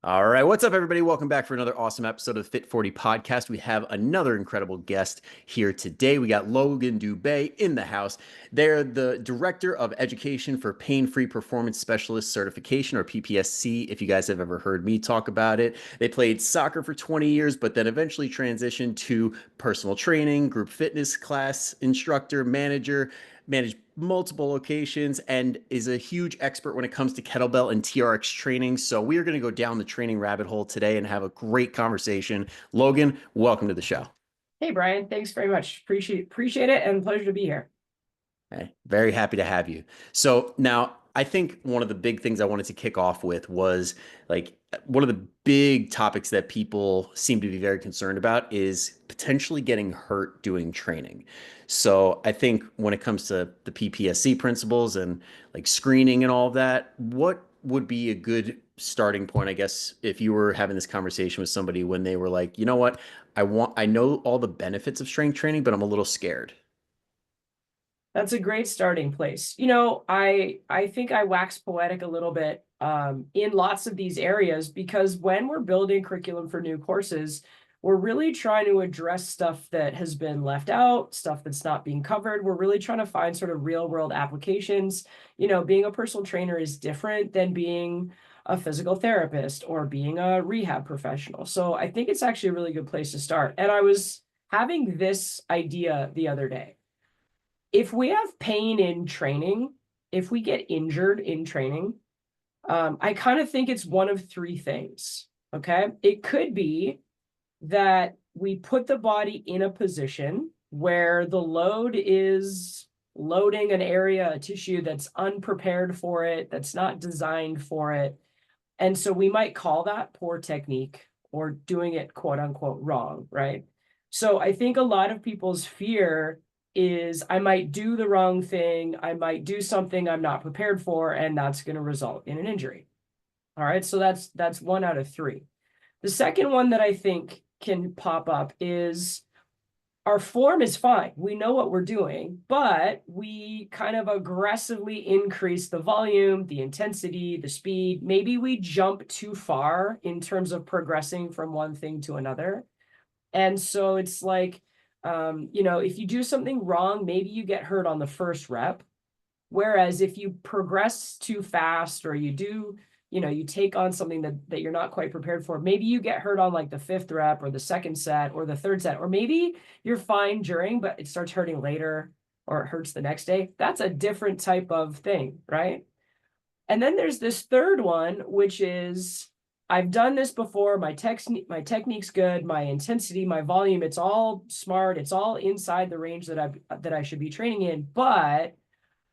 All right, what's up, everybody? Welcome back for another awesome episode of the Fit 40 podcast. We have another incredible guest here today. We got Logan Dube in the house. They're the Director of Education for Pain-Free Performance Specialist Certification, or PPSC, if you guys have ever heard me talk about it. They played soccer for 20 years, but then eventually transitioned to personal training, group fitness class instructor, manager, managed multiple locations, and is a huge expert when it comes to kettlebell and TRX training. So we are going to go down the training rabbit hole today and have a great conversation. Logan, welcome to the show. Hey Brian, thanks very much. Appreciate it and pleasure to be here. Hey, very happy to have you. So now I think one of the big things I wanted to kick off with was like one of the big topics that people seem to be very concerned about is potentially getting hurt doing training. So I think when it comes to the PPSC principles and like screening and all of that, what would be a good starting point, I guess, if you were having this conversation with somebody when they were like, you know what, I know all the benefits of strength training, but I'm a little scared. That's a great starting place. I think I wax poetic a little bit in lots of these areas because when we're building curriculum for new courses, we're really trying to address stuff that has been left out, stuff that's not being covered. We're really trying to find sort of real world applications. Being a personal trainer is different than being a physical therapist or being a rehab professional. So I think it's actually a really good place to start. And I was having this idea the other day. If we have pain in training, if we get injured in training, I kind of think it's one of three things. Okay. It could be that we put the body in a position where the load is loading an area, a tissue that's unprepared for it, that's not designed for it. And so we might call that poor technique or doing it quote unquote wrong, right? So I think a lot of people's fear is I might do the wrong thing, I might do something I'm not prepared for, and that's going to result in an injury. All right, so that's one out of three. The second one that I think can pop up is our form is fine. We know what we're doing, but we kind of aggressively increase the volume, the intensity, the speed. Maybe we jump too far in terms of progressing from one thing to another. And so it's like, if you do something wrong, maybe you get hurt on the first rep. Whereas if you progress too fast or you take on something that you're not quite prepared for, maybe you get hurt on like the fifth rep or the second set or the third set, or maybe you're fine during, but it starts hurting later or it hurts the next day. That's a different type of thing, right? And then there's this third one, which is I've done this before. My technique's good, my intensity, my volume, it's all smart. It's all inside the range that I should be training in, but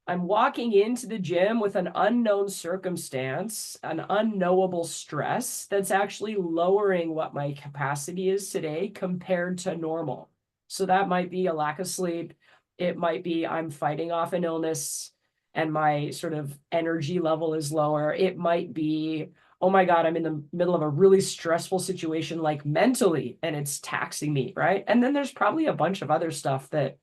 I'm walking into the gym with an unknown circumstance, an unknowable stress that's actually lowering what my capacity is today compared to normal. So that might be a lack of sleep. It might be I'm fighting off an illness and my sort of energy level is lower. It might be, oh my God, I'm in the middle of a really stressful situation, like mentally, and it's taxing me, right? And then there's probably a bunch of other stuff that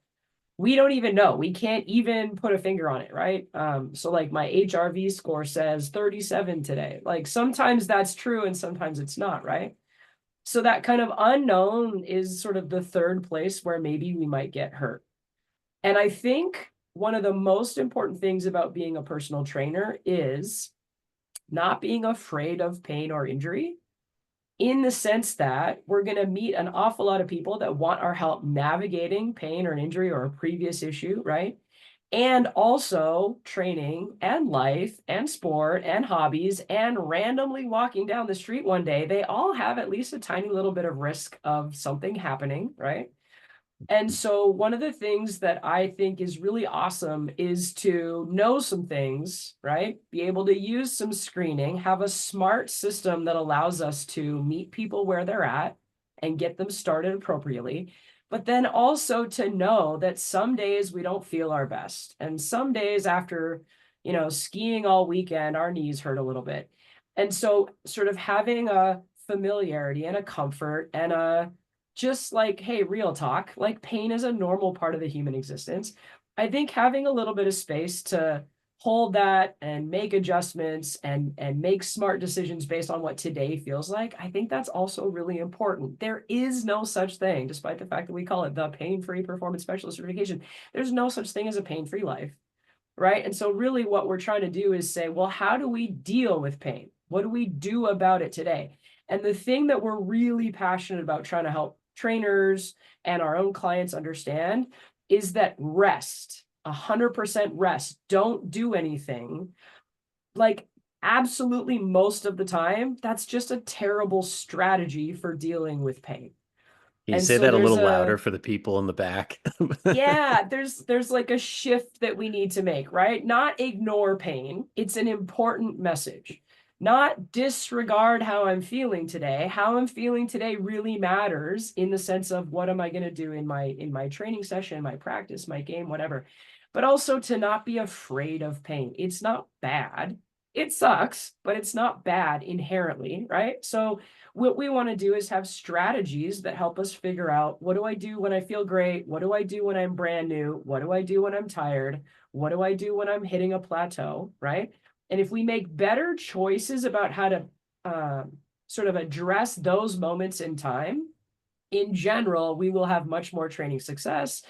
we don't even know. We can't even put a finger on it, right? So like my HRV score says 37 today. Like sometimes that's true and sometimes it's not, right? So that kind of unknown is sort of the third place where maybe we might get hurt. And I think one of the most important things about being a personal trainer is not being afraid of pain or injury, in the sense that we're going to meet an awful lot of people that want our help navigating pain or an injury or a previous issue, right? And also training and life and sport and hobbies and randomly walking down the street one day. They all have at least a tiny little bit of risk of something happening, right? And so one of the things that I think is really awesome is to know some things, right? Be able to use some screening, have a smart system that allows us to meet people where they're at and get them started appropriately. But then also to know that some days we don't feel our best. And some days after, skiing all weekend, our knees hurt a little bit. And so sort of having a familiarity and a comfort and a just like, hey, real talk, like pain is a normal part of the human existence. I think having a little bit of space to hold that and make adjustments and make smart decisions based on what today feels like, I think that's also really important. There is no such thing, despite the fact that we call it the pain-free performance specialist certification, there's no such thing as a pain-free life, right? And so really what we're trying to do is say, well, how do we deal with pain? What do we do about it today? And the thing that we're really passionate about trying to help trainers and our own clients understand is that rest, 100% rest, don't do anything, like absolutely most of the time, that's just a terrible strategy for dealing with pain. Can you And say so that a there's little a, louder for the people in the back? yeah, there's like a shift that we need to make, right? Not ignore pain. It's an important message. Not disregard how I'm feeling today. How I'm feeling today really matters in the sense of what am I going to do in my training session, my practice, my game, whatever. But also to not be afraid of pain. It's not bad. It sucks, but it's not bad inherently, right? So what we want to do is have strategies that help us figure out, what do I do when I feel great? What do I do when I'm brand new? What do I do when I'm tired? What do I do when I'm hitting a plateau, right? And if we make better choices about how to sort of address those moments in time, in general, we will have much more training success.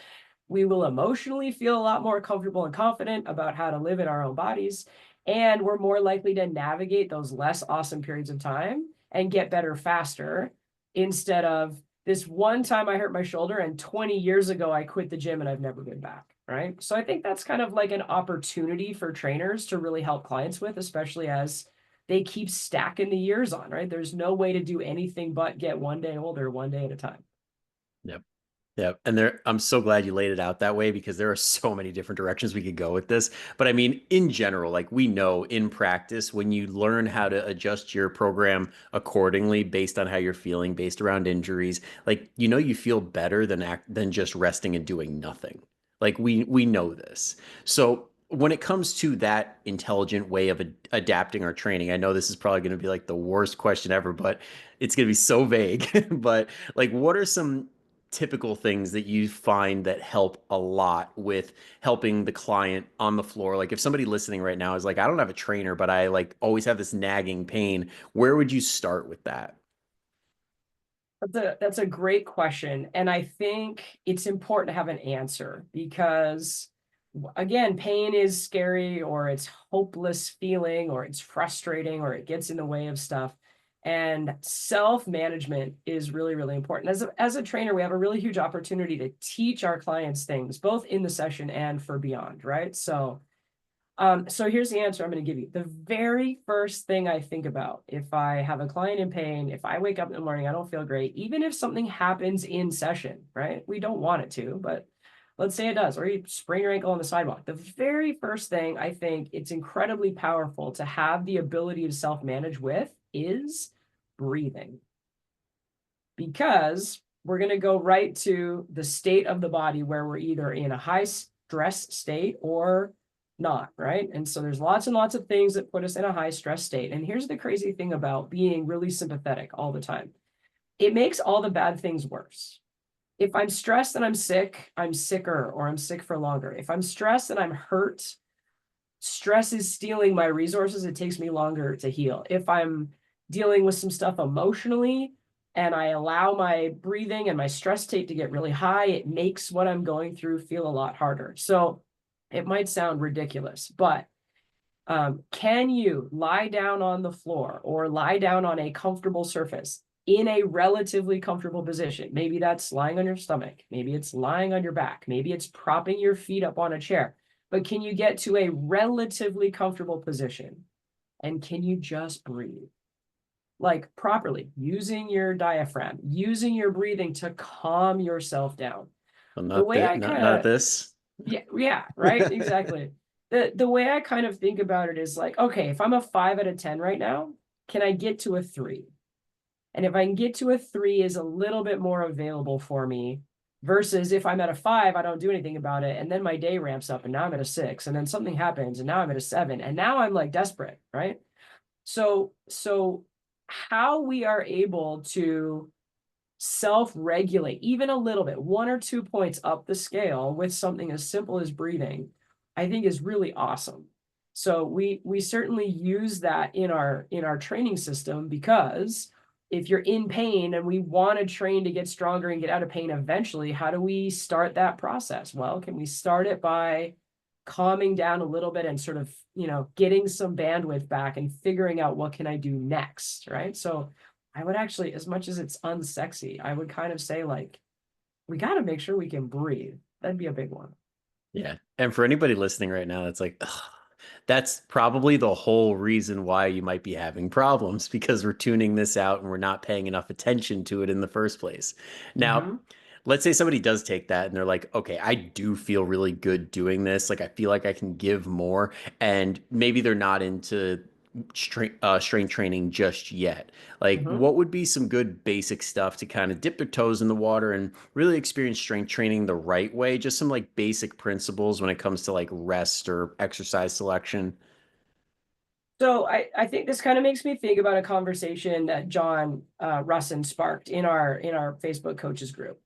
We will emotionally feel a lot more comfortable and confident about how to live in our own bodies. And we're more likely to navigate those less awesome periods of time and get better faster, instead of this one time I hurt my shoulder and 20 years ago I quit the gym and I've never been back, right? So I think that's kind of like an opportunity for trainers to really help clients with, especially as they keep stacking the years on, right? There's no way to do anything but get one day older, one day at a time. Yep. Yeah, and I'm so glad you laid it out that way because there are so many different directions we could go with this. But I mean, in general, like we know in practice, when you learn how to adjust your program accordingly based on how you're feeling, based around injuries, like you feel better than just resting and doing nothing. Like we know this. So when it comes to that intelligent way of adapting our training, I know this is probably going to be like the worst question ever, but it's going to be so vague. But like, what are some typical things that you find that help a lot with helping the client on the floor? Like if somebody listening right now is like, I don't have a trainer, but I like always have this nagging pain, where would you start with that? That's a great question. And I think it's important to have an answer because, again, pain is scary, or it's hopeless feeling, or it's frustrating, or it gets in the way of stuff. And self-management is really, really important. As a trainer, we have a really huge opportunity to teach our clients things, both in the session and for beyond, right? So here's the answer I'm going to give you. The very first thing I think about if I have a client in pain, if I wake up in the morning, I don't feel great, even if something happens in session, right? We don't want it to, but let's say it does, or you sprain your ankle on the sidewalk. The very first thing I think it's incredibly powerful to have the ability to self-manage with is breathing. Because we're going to go right to the state of the body where we're either in a high stress state or not, right? And so there's lots and lots of things that put us in a high stress state. And here's the crazy thing about being really sympathetic all the time. It makes all the bad things worse. If I'm stressed and I'm sicker, or I'm sick for longer. If I'm stressed and I'm hurt, stress is stealing my resources. It takes me longer to heal. If I'm dealing with some stuff emotionally and I allow my breathing and my stress state to get really high, it makes what I'm going through feel a lot harder. So it might sound ridiculous, but can you lie down on the floor or lie down on a comfortable surface in a relatively comfortable position? Maybe that's lying on your stomach. Maybe it's lying on your back. Maybe it's propping your feet up on a chair. But can you get to a relatively comfortable position? And can you just breathe? Like properly, using your diaphragm, using your breathing to calm yourself down. Well, The not way that, I not kind not of, this. yeah, right, exactly. The way I kind of think about it is like, okay, if I'm a 5 out of 10 right now, can I get to a 3? And if I can get to a 3 is a little bit more available for me, versus if I'm at a 5, I don't do anything about it. And then my day ramps up and now I'm at a 6, and then something happens and now I'm at a 7, and now I'm like desperate, right? So how we are able to self-regulate even a little bit, 1 or 2 points up the scale with something as simple as breathing, I think is really awesome. So we certainly use that in our training system, because if you're in pain and we want to train to get stronger and get out of pain eventually, how do we start that process? Well, can we start it by calming down a little bit and sort of, getting some bandwidth back and figuring out what can I do next, right? So I would actually, as much as it's unsexy, I would kind of say, like, we got to make sure we can breathe. That'd be a big one. Yeah. And for anybody listening right now, that's like, ugh, that's probably the whole reason why you might be having problems, because we're tuning this out and we're not paying enough attention to it in the first place. Now, Mm-hmm. let's say somebody does take that and they're like, okay, I do feel really good doing this. Like, I feel like I can give more. And maybe they're not into strength training just yet. Like, Mm-hmm. what would be some good basic stuff to kind of dip their toes in the water and really experience strength training the right way? Just some like basic principles when it comes to like rest or exercise selection. So I think this kind of makes me think about a conversation that John Russin sparked in our Facebook coaches group,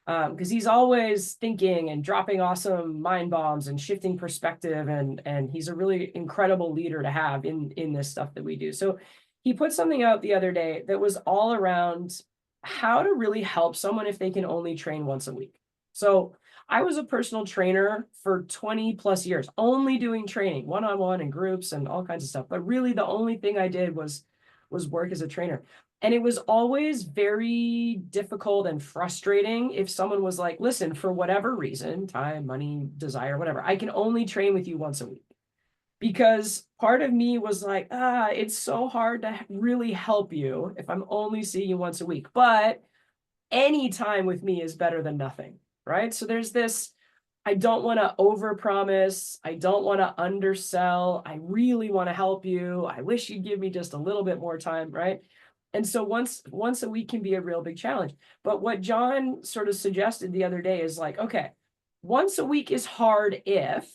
because he's always thinking and dropping awesome mind bombs and shifting perspective, and he's a really incredible leader to have in this stuff that we do. So he put something out the other day that was all around how to really help someone if they can only train once a week. So I was a personal trainer for 20 plus years, only doing training, one-on-one and groups and all kinds of stuff. But really the only thing I did was work as a trainer. And it was always very difficult and frustrating if someone was like, listen, for whatever reason, time, money, desire, whatever, I can only train with you once a week. Because part of me was like, it's so hard to really help you if I'm only seeing you once a week. But any time with me is better than nothing, right? So there's this, I don't want to overpromise. I don't want to undersell. I really want to help you. I wish you'd give me just a little bit more time, right? And so once a week can be a real big challenge. But what John sort of suggested the other day is like, okay, once a week is hard if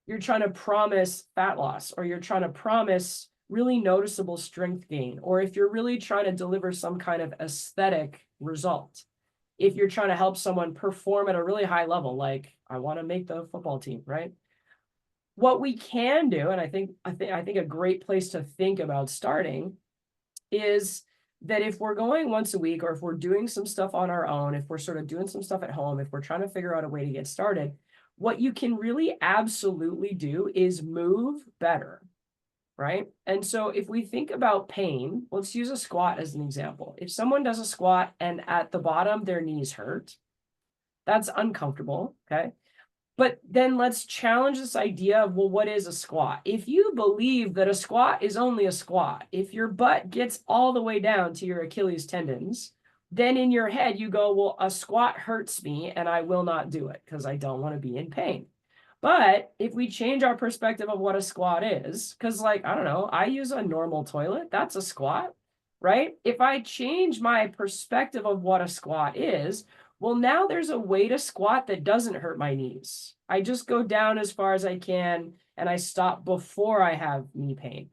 you're trying to promise fat loss, or you're trying to promise really noticeable strength gain, or if you're really trying to deliver some kind of aesthetic result. If you're trying to help someone perform at a really high level, like I want to make the football team, right? What we can do, and I think a great place to think about starting is that if we're going once a week, or if we're doing some stuff on our own, if we're sort of doing some stuff at home, if we're trying to figure out a way to get started, what you can really absolutely do is move better, right? And so if we think about pain, let's use a squat as an example. If someone does a squat and at the bottom their knees hurt, that's uncomfortable, okay? But then let's challenge this idea of, well, what is a squat? If you believe that a squat is only a squat, if your butt gets all the way down to your Achilles tendons, then in your head you go, well, a squat hurts me and I will not do it because I don't want to be in pain. But if we change our perspective of what a squat is, because, like, I don't know, I use a normal toilet, that's a squat, right? If I change my perspective of what a squat is, well, now there's a way to squat that doesn't hurt my knees. I just go down as far as I can and I stop before I have knee pain.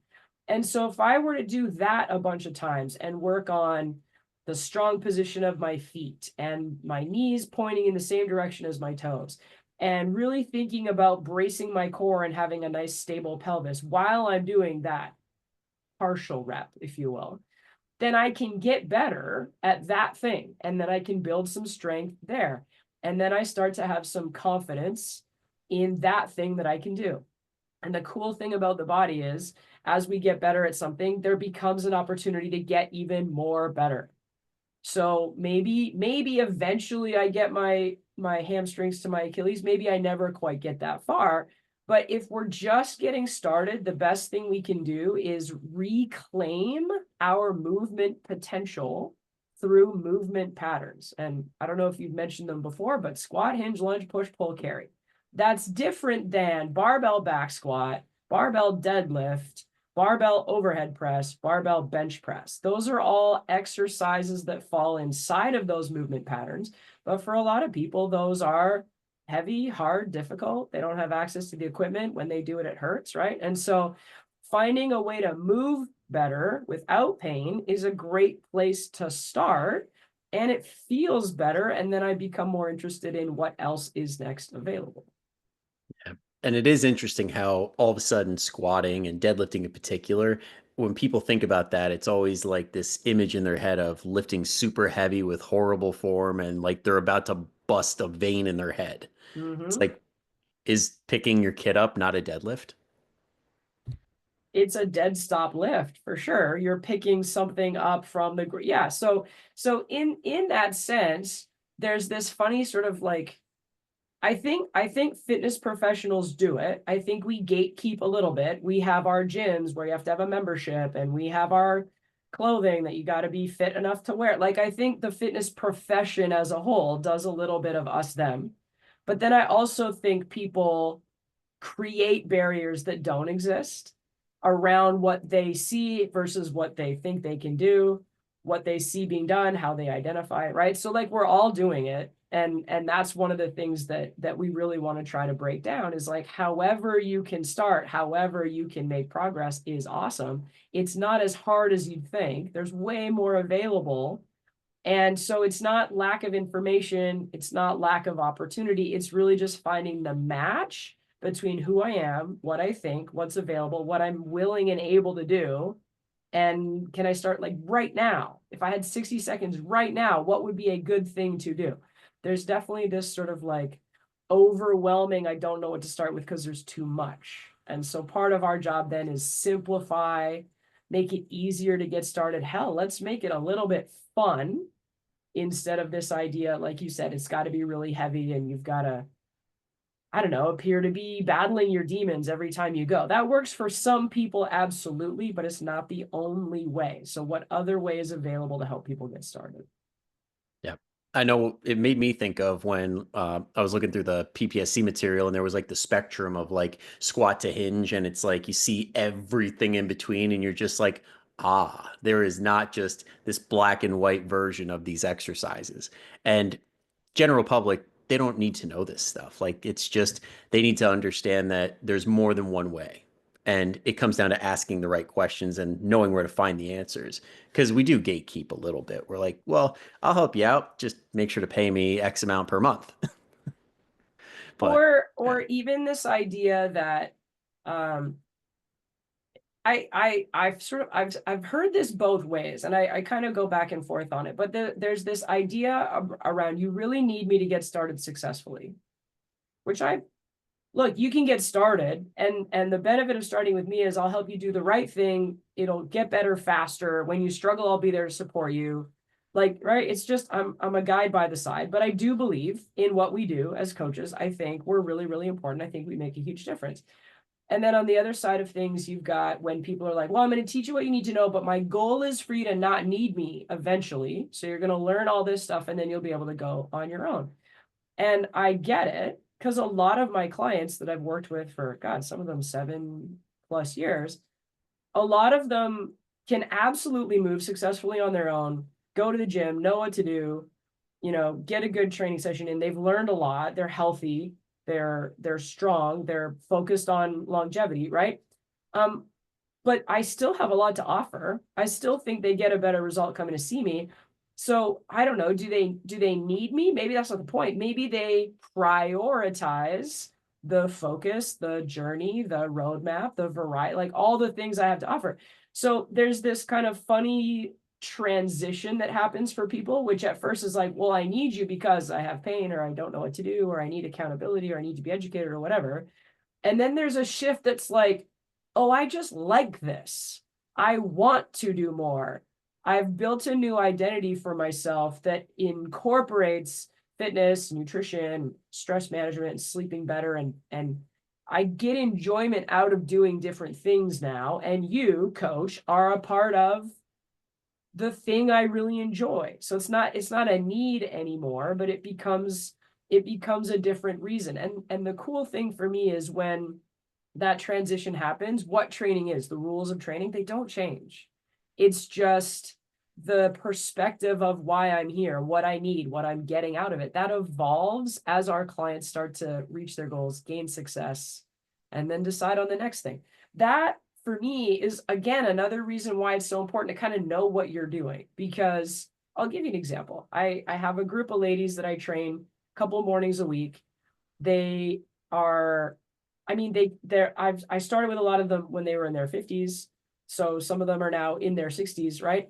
And so if I were to do that a bunch of times and work on the strong position of my feet and my knees pointing in the same direction as my toes, and really thinking about bracing my core and having a nice stable pelvis while I'm doing that partial rep, if you will, then I can get better at that thing. And then I can build some strength there. And then I start to have some confidence in that thing that I can do. And the cool thing about the body is, as we get better at something, there becomes an opportunity to get even more better. So maybe eventually I get my hamstrings to my Achilles. Maybe I never quite get that far. But if we're just getting started, the best thing we can do is reclaim our movement potential through movement patterns. And I don't know if you've mentioned them before, but squat, hinge, lunge, push, pull, carry. That's different than barbell back squat, barbell deadlift, barbell overhead press, barbell bench press. Those are all exercises that fall inside of those movement patterns. But for a lot of people, those are heavy, hard, difficult. They don't have access to the equipment. When they do it, it hurts, right? And so finding a way to move better without pain is a great place to start. And it feels better. And then I become more interested in what else is next available. Yeah. And it is interesting how all of a sudden squatting and deadlifting in particular, when people think about that, it's always like this image in their head of lifting super heavy with horrible form and like they're about to bust a vein in their head. It's Hmm. like, is picking your kid up not a deadlift? It's a dead stop lift for sure. You're picking something up from the yeah. So in that sense, there's this funny sort of like I think fitness professionals do it. I think we gatekeep a little bit. We have our gyms where you have to have a membership, and we have our clothing that you got to be fit enough to wear. Like I think the fitness profession as a whole does a little bit of us them. But then I also think people create barriers that don't exist around what they see versus what they think they can do, what they see being done, how they identify it, right? So like we're all doing it. And that's one of the things that we really want to try to break down is like however you can start, however you can make progress is awesome. It's not as hard as you'd think. There's way more available, and so it's not lack of information, it's not lack of opportunity. It's really just finding the match between who I am, what I think, what's available, what I'm willing and able to do. And can I start like right now? If I had 60 seconds right now, what would be a good thing to do? There's definitely this sort of like overwhelming, I don't know what to start with because there's too much. And so part of our job then is simplify, make it easier to get started. Hell, let's make it a little bit fun instead of this idea, like you said, it's got to be really heavy and you've got to, I don't know, appear to be battling your demons every time you go. That works for some people, absolutely, but it's not the only way. So, what other way is available to help people get started? Yeah. I know it made me think of when I was looking through the PPSC material and there was like the spectrum of like squat to hinge, and it's like you see everything in between, and you're just like, ah, there is not just this black and white version of these exercises. And general public, they don't need to know this stuff. Like it's just they need to understand that there's more than one way. And it comes down to asking the right questions and knowing where to find the answers. Because we do gatekeep a little bit. We're like, well, I'll help you out. Just make sure to pay me X amount per month. But Or even this idea that um, I've sort of I've heard this both ways, and I kind of go back and forth on it. But there's this idea around you really need me to get started successfully, which I look, you can get started, and the benefit of starting with me is I'll help you do the right thing. It'll get better faster. When you struggle, I'll be there to support you. Like, right? It's just I'm a guide by the side, but I do believe in what we do as coaches. I think we're really, really important. I think we make a huge difference. And then on the other side of things, you've got when people are like, well, I'm going to teach you what you need to know, but my goal is for you to not need me eventually. So you're going to learn all this stuff and then you'll be able to go on your own. And I get it because a lot of my clients that I've worked with for, God, some of them 7+ years, a lot of them can absolutely move successfully on their own, go to the gym, know what to do, get a good training session in. They've learned a lot. They're healthy. They're strong. They're focused on longevity, right? Um, but I still have a lot to offer. I still think they get a better result coming to see me. So I don't know. Do they need me? Maybe that's not the point. Maybe they prioritize the focus, the journey, the roadmap, the variety, like all the things I have to offer. So there's this kind of funny transition that happens for people, which at first is like, well, I need you because I have pain or I don't know what to do, or I need accountability or I need to be educated or whatever. And then there's a shift that's like, oh, I just like this. I want to do more. I've built a new identity for myself that incorporates fitness, nutrition, stress management, sleeping better, and I get enjoyment out of doing different things now. And you, coach, are a part of the thing I really enjoy. So it's not a need anymore, but it becomes a different reason. And the cool thing for me is when that transition happens, what training is, the rules of training, they don't change. It's just the perspective of why I'm here, what I need, what I'm getting out of it. That evolves as our clients start to reach their goals, gain success, and then decide on the next thing. That for me is again another reason why it's so important to kind of know what you're doing. Because I'll give you an example. I have a group of ladies that I train a couple mornings a week. They are I mean, I started with a lot of them when they were in their 50s. So some of them are now in their 60s, right?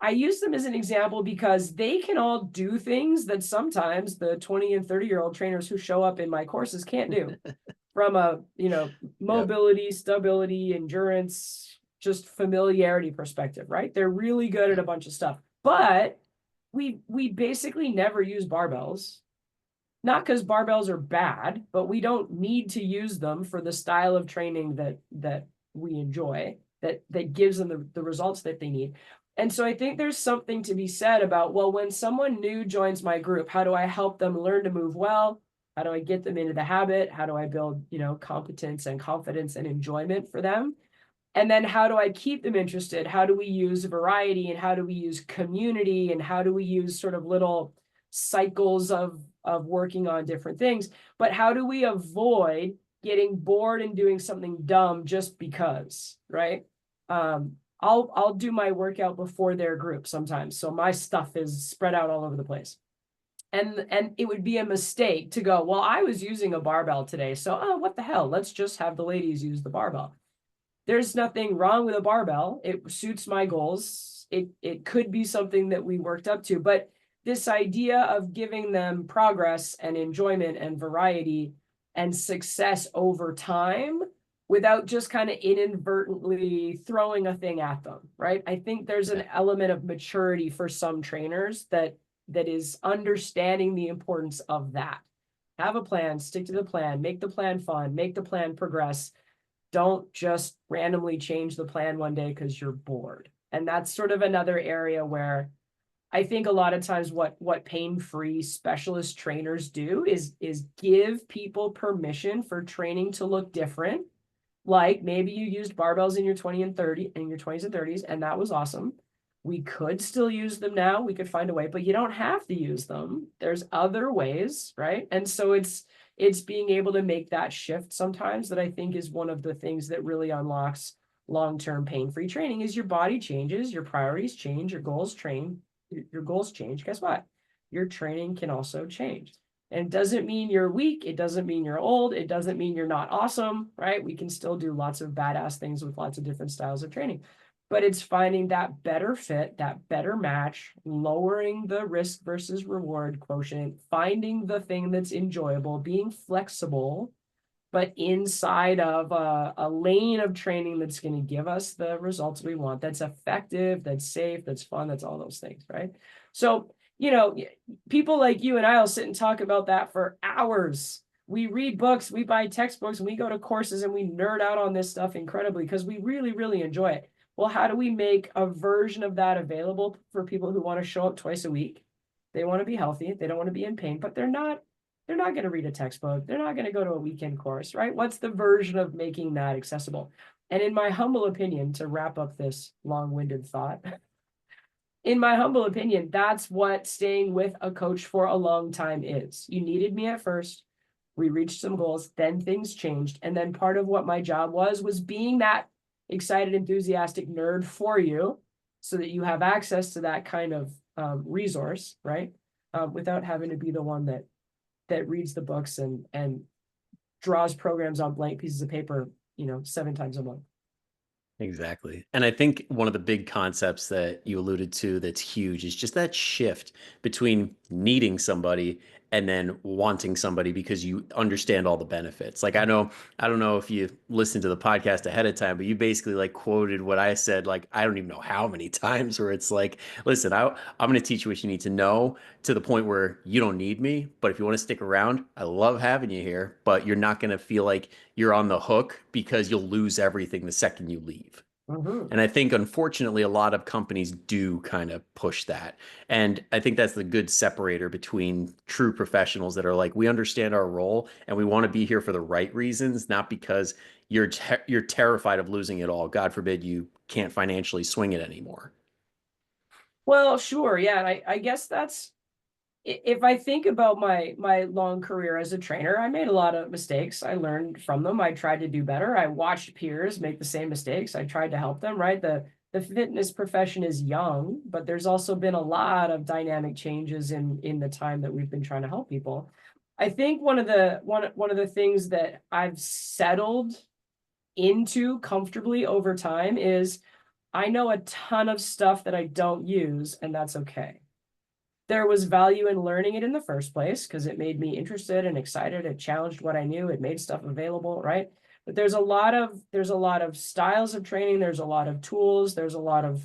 I use them as an example because they can all do things that sometimes the 20 and 30-year-old trainers who show up in my courses can't do from a, Yep. mobility, stability, endurance, just familiarity perspective, right? They're really good at a bunch of stuff. But we basically never use barbells. Not because barbells are bad, but we don't need to use them for the style of training that we enjoy, that gives them the results that they need. And so I think there's something to be said about, well, when someone new joins my group, how do I help them learn to move well? How do I get them into the habit? How do I build, competence and confidence and enjoyment for them? And then how do I keep them interested? How do we use variety, and how do we use community, and how do we use sort of little cycles of working on different things? But how do we avoid getting bored and doing something dumb just because, right? I'll do my workout before their group sometimes, so my stuff is spread out all over the place. And it would be a mistake to go, well, I was using a barbell today, so what the hell? Let's just have the ladies use the barbell. There's nothing wrong with a barbell. It suits my goals. It could be something that we worked up to, but this idea of giving them progress and enjoyment and variety and success over time without just kind of inadvertently throwing a thing at them, right? I think there's an element of maturity for some trainers that is understanding the importance of that. Have a plan, stick to the plan, make the plan fun, make the plan progress. Don't just randomly change the plan one day because you're bored. And that's sort of another area where I think a lot of times what pain-free specialist trainers do is give people permission for training to look different. Like maybe you used barbells in your 20s and 30s, and that was awesome. We could still use them now. We could find a way, but you don't have to use them. There's other ways, right? And so it's being able to make that shift sometimes that I think is one of the things that really unlocks long-term pain-free training. Is your body changes, your priorities change, your goals change. Guess what? Your training can also change. And it doesn't mean you're weak. It doesn't mean you're old. It doesn't mean you're not awesome, right? We can still do lots of badass things with lots of different styles of training. But it's finding that better fit, that better match, lowering the risk versus reward quotient, finding the thing that's enjoyable, being flexible, but inside of a lane of training that's going to give us the results we want, that's effective, that's safe, that's fun, that's all those things, right? So, people like you and I will sit and talk about that for hours. We read books, we buy textbooks, and we go to courses, and we nerd out on this stuff incredibly because we really, really enjoy it. Well, how do we make a version of that available for people who want to show up twice a week? They want to be healthy, they don't want to be in pain, but they're not going to read a textbook. They're not going to go to a weekend course, right? What's the version of making that accessible? And in my humble opinion, to wrap up this long-winded thought, in my humble opinion, that's what staying with a coach for a long time is. You needed me at first. We reached some goals, then things changed. And then part of what my job was being that excited, enthusiastic nerd for you so that you have access to that kind of resource, right? Without having to be the one that reads the books and draws programs on blank pieces of paper, 7 times a month. Exactly. And I think one of the big concepts that you alluded to that's huge is just that shift between needing somebody and then wanting somebody because you understand all the benefits. Like I don't know if you listened to the podcast ahead of time, but you basically like quoted what I said, like I don't even know how many times, where it's like, listen, I'm going to teach you what you need to know to the point where you don't need me. But if you want to stick around, I love having you here, but you're not going to feel like you're on the hook because you'll lose everything the second you leave. Mm-hmm. And I think, unfortunately, a lot of companies do kind of push that. And I think that's the good separator between true professionals that are like, we understand our role and we want to be here for the right reasons, not because you're terrified of losing it all. God forbid you can't financially swing it anymore. Well, sure. Yeah. And I guess that's, if I think about my long career as a trainer, I made a lot of mistakes. I learned from them. I tried to do better. I watched peers make the same mistakes. I tried to help them, right? The fitness profession is young, but there's also been a lot of dynamic changes in the time that we've been trying to help people. I think one of the things that I've settled into comfortably over time is I know a ton of stuff that I don't use, and that's okay. There was value in learning it in the first place because it made me interested and excited. It challenged what I knew. It made stuff available, right? But there's a lot of styles of training. There's a lot of tools. There's a lot of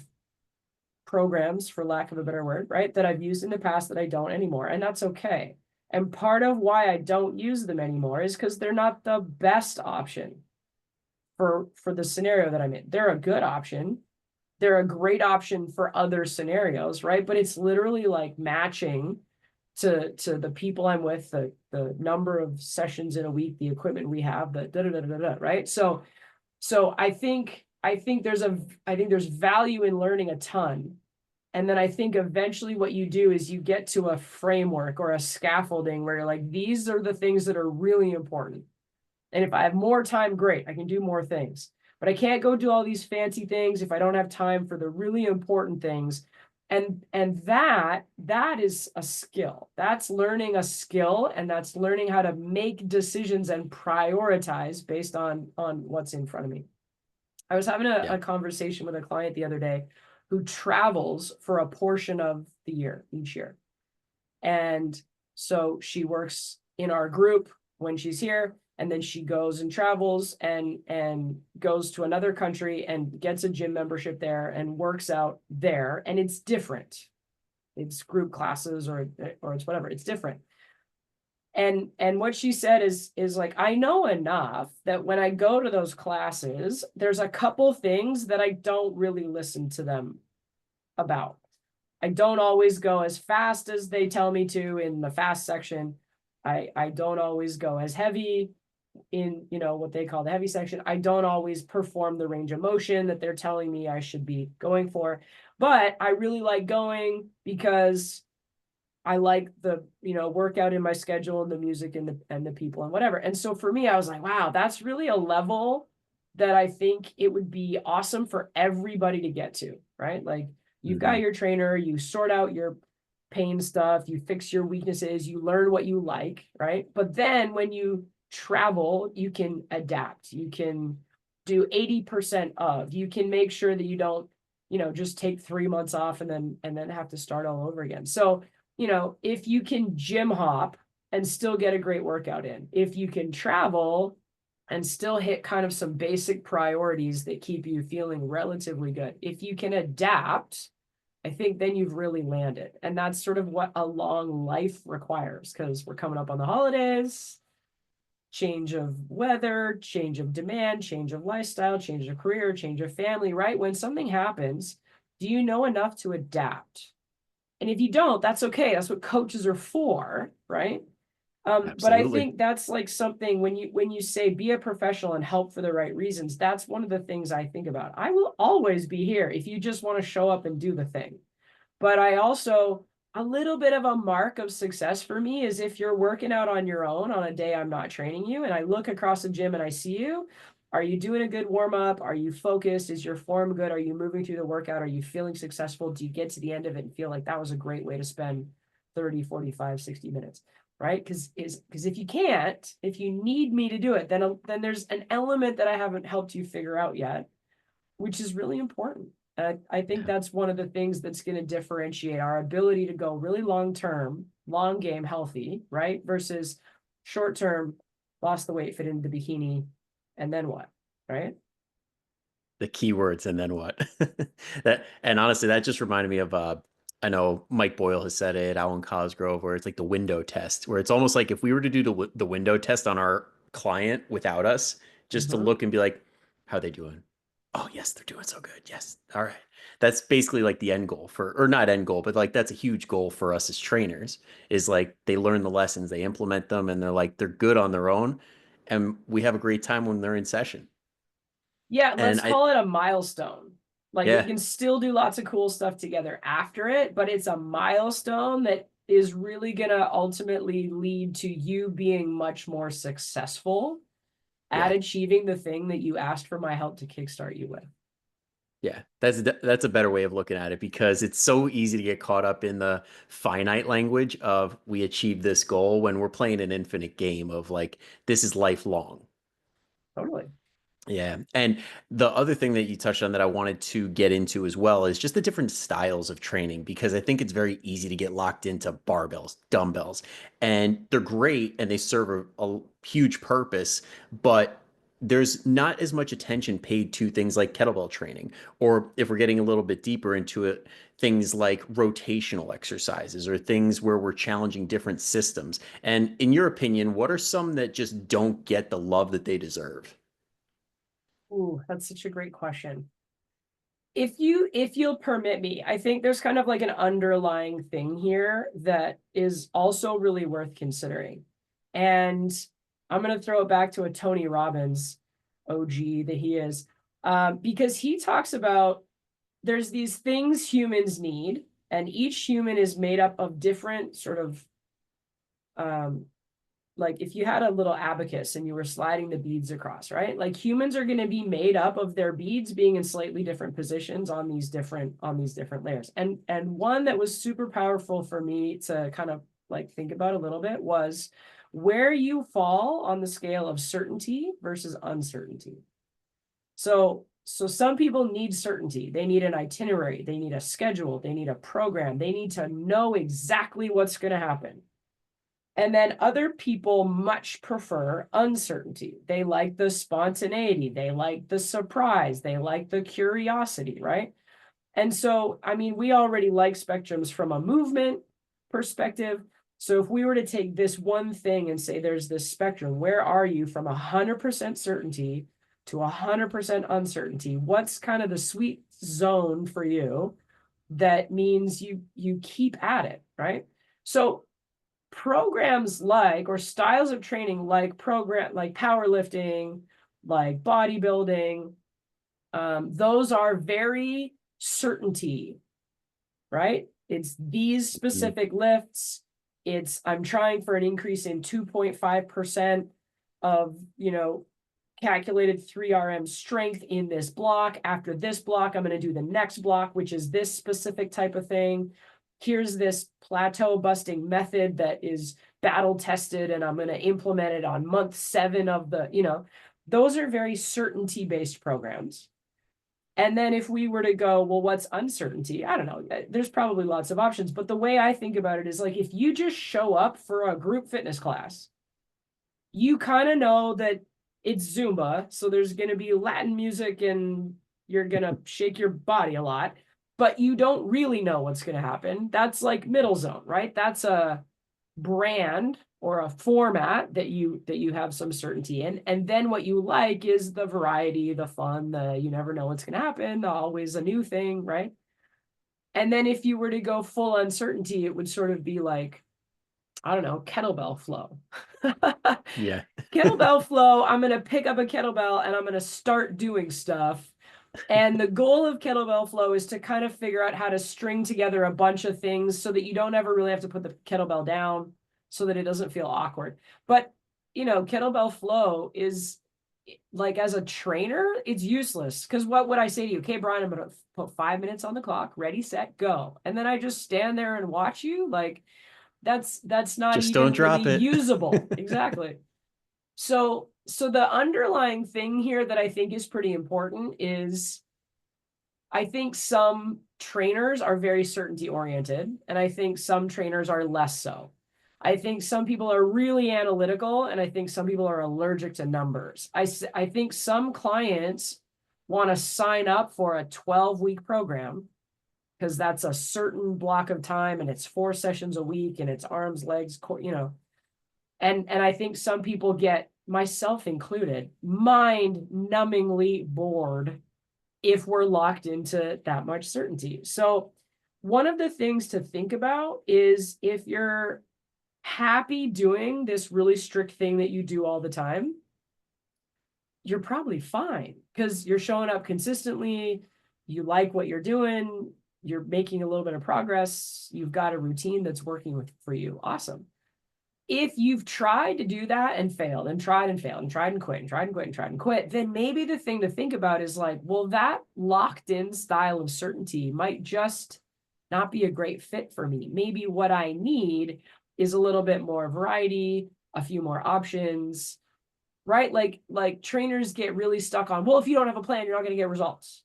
programs, for lack of a better word, right, that I've used in the past that I don't anymore, and that's okay. And part of why I don't use them anymore is because they're not the best option for the scenario that I'm in. They're a good option. They're a great option for other scenarios, right? But it's literally like matching to the people I'm with, the number of sessions in a week, the equipment we have, the da da da da da, right? So I think there's value in learning a ton. And then I think eventually what you do is you get to a framework or a scaffolding where you're like, these are the things that are really important. And if I have more time, great, I can do more things. But I can't go do all these fancy things if I don't have time for the really important things. And that is a skill. That's learning a skill, and that's learning how to make decisions and prioritize based on what's in front of me. I was having Yeah. a conversation with a client the other day who travels for a portion of the year, each year. And so she works in our group when she's here, and then she goes and travels and goes to another country and gets a gym membership there and works out there. And it's different. It's group classes or it's whatever. It's different. And what she said is like, I know enough that when I go to those classes, there's a couple things that I don't really listen to them about. I don't always go as fast as they tell me to in the fast section. I don't always go as heavy in, what they call the heavy section. I don't always perform the range of motion that they're telling me I should be going for. But I really like going because I like the, workout in my schedule and the music and the people and whatever. And so for me, I was like, wow, that's really a level that I think it would be awesome for everybody to get to, right? Like you've got your trainer, you sort out your pain stuff, you fix your weaknesses, you learn what you like, right? But then when you travel, you can adapt. You can do 80% of, you can make sure that you don't, just take 3 months off and then have to start all over again. So if you can gym hop and still get a great workout in, if you can travel and still hit kind of some basic priorities that keep you feeling relatively good, if you can adapt, I think then you've really landed. And that's sort of what a long life requires, because we're coming up on the holidays, change of weather, change of demand, change of lifestyle, change of career, change of family, right? When something happens, do you know enough to adapt? And if you don't, that's okay. That's what coaches are for, right? But I Absolutely. think that's like something when you say be a professional and help for the right reasons, that's one of the things I think about. I will always be here if you just want to show up and do the thing. But I also, a little bit of a mark of success for me is if you're working out on your own on a day I'm not training you, and I look across the gym and I see you, are you doing a good warm up? Are you focused? Is your form good? Are you moving through the workout? Are you feeling successful? Do you get to the end of it and feel like that was a great way to spend 30, 45, 60 minutes? Right? Because if you can't, if you need me to do it, then there's an element that I haven't helped you figure out yet, which is really important. I think Yeah. that's one of the things that's going to differentiate our ability to go really long term, long game, healthy, right? Versus short term, lost the weight, fit into the bikini, and then what, right? The keywords and then what? That, and honestly, that just reminded me of I know Mike Boyle has said it, Alan Cosgrove, where it's like the window test, where it's almost like if we were to do the window test on our client without us, just to Mm-hmm. look and be like, how are they doing? Oh yes, they're doing so good. Yes. All right. That's basically like the end goal for, or not end goal, but like that's a huge goal for us as trainers, is like they learn the lessons, they implement them, and they're good on their own. And we have a great time when they're in session. Yeah, let's And call it a milestone. Like we yeah, can still do lots of cool stuff together after it, but it's a milestone that is really going to ultimately lead to you being much more successful at yeah. achieving the thing that you asked for my help to kickstart you with. Yeah, that's a better way of looking at it because it's so easy to get caught up in the finite language of we achieved this goal when we're playing an infinite game of like this is lifelong. Totally. Yeah. And the other thing that you touched on that I wanted to get into as well is just the different styles of training, because I think it's very easy to get locked into barbells, dumbbells, and they're great and they serve a huge purpose, but there's not as much attention paid to things like kettlebell training, or if we're getting a little bit deeper into it, things like rotational exercises or things where we're challenging different systems. And in your opinion, what are some that just don't get the love that they deserve? Ooh, that's such a great question. If you'll permit me, I think there's kind of like an underlying thing here that is also really worth considering. And I'm going to throw it back to a Tony Robbins OG that he is, because he talks about there's these things humans need, and each human is made up of different sort of um, like if you had a little abacus and you were sliding the beads across, right? Like humans are going to be made up of their beads being in slightly different positions on these different layers. And one that was super powerful for me to kind of like think about a little bit was where you fall on the scale of certainty versus uncertainty. So some people need certainty. They need an itinerary, they need a schedule, they need a program, they need to know exactly what's going to happen. And then other people much prefer uncertainty. They like the spontaneity, they like the surprise, they like the curiosity, right? And so, I mean, we already like spectrums from a movement perspective. So if we were to take this one thing and say there's this spectrum, where are you from 100% certainty to 100% uncertainty? What's kind of the sweet zone for you that means you keep at it, right? So programs like, or styles of training like powerlifting, like bodybuilding, those are very certainty, right? It's these Mm. specific lifts. It's I'm trying for an increase in 2.5% of, calculated 3RM strength in this block. After this block, I'm going to do the next block, which is this specific type of thing. Here's this plateau busting method that is battle tested, and I'm going to implement it on month 7 of those are very certainty based programs. And then if we were to go, well, what's uncertainty? I don't know. There's probably lots of options. But the way I think about it is like if you just show up for a group fitness class, you kind of know that it's Zumba. So there's going to be Latin music and you're going to shake your body a lot, but you don't really know what's going to happen. That's like middle zone, right? That's a brand or a format that you have some certainty in. And then what you like is the variety, the fun, the you never know what's going to happen, always a new thing, right? And then if you were to go full uncertainty, it would sort of be like, I don't know, kettlebell flow. Yeah. Kettlebell flow, I'm going to pick up a kettlebell and I'm going to start doing stuff. And the goal of kettlebell flow is to kind of figure out how to string together a bunch of things so that you don't ever really have to put the kettlebell down so that it doesn't feel awkward. But, kettlebell flow is like as a trainer, it's useless. Because what would I say to you? Okay, Brian, I'm going to put 5 minutes on the clock, ready, set, go. And then I just stand there and watch you. Like that's not Just don't even really drop it. usable. Exactly. So the underlying thing here that I think is pretty important is I think some trainers are very certainty oriented, and I think some trainers are less so. I think some people are really analytical, and I think some people are allergic to numbers. I think some clients want to sign up for a 12-week program because that's a certain block of time and it's 4 sessions a week and it's arms, legs, core. And I think some people get, myself included, mind-numbingly bored if we're locked into that much certainty. So one of the things to think about is if you're happy doing this really strict thing that you do all the time, you're probably fine because you're showing up consistently, you like what you're doing, you're making a little bit of progress, you've got a routine that's working for you. Awesome. if you've tried to do that and failed and tried and failed and tried and quit and tried and quit and tried and quit, then maybe the thing to think about is like, well, that locked in style of certainty might just not be a great fit for me. Maybe what I need is a little bit more variety, a few more options, right? Like trainers get really stuck on, well, if you don't have a plan, you're not going to get results.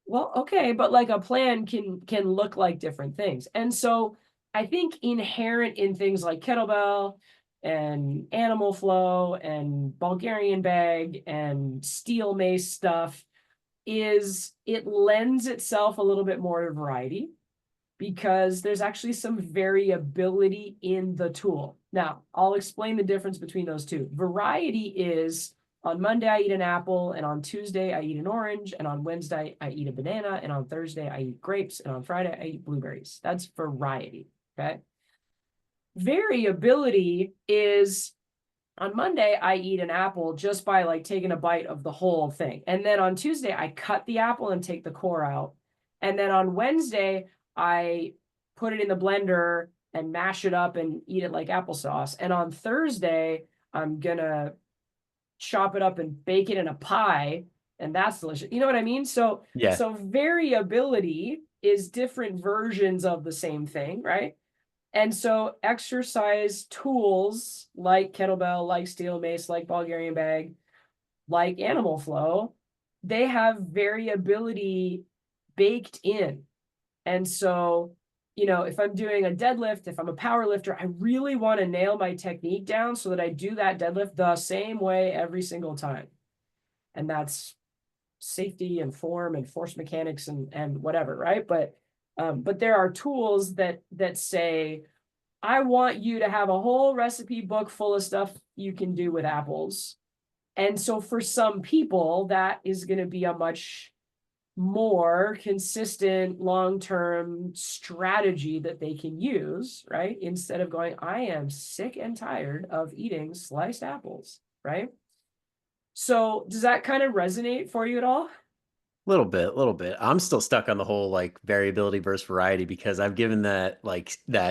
Well, okay, but like a plan can look like different things. And so I think inherent in things like kettlebell and animal flow and Bulgarian bag and steel mace stuff is it lends itself a little bit more to variety because there's actually some variability in the tool. Now, I'll explain the difference between those two. Variety is on Monday, I eat an apple, and on Tuesday, I eat an orange, and on Wednesday, I eat a banana, and on Thursday, I eat grapes, and on Friday, I eat blueberries. That's variety, okay? Variability is on Monday, I eat an apple just by like taking a bite of the whole thing. And then on Tuesday, I cut the apple and take the core out. And then on Wednesday, I put it in the blender and mash it up and eat it like applesauce. And on Thursday, I'm going to chop it up and bake it in a pie. And that's delicious. You know what I mean? So, Yeah. so variability is different versions of the same thing, right? And so exercise tools like kettlebell, like steel mace, like Bulgarian bag, like animal flow, they have variability baked in. And so, if I'm doing a deadlift, if I'm a power lifter, I really want to nail my technique down so that I do that deadlift the same way every single time. And that's safety and form and force mechanics and whatever, right? But there are tools that say, I want you to have a whole recipe book full of stuff you can do with apples. And so for some people, that is going to be a much more consistent long-term strategy that they can use, right? Instead of going, I am sick and tired of eating sliced apples, right? So does that kind of resonate for you at all? Little bit, little bit. I'm still stuck on the whole like variability versus variety because I've given that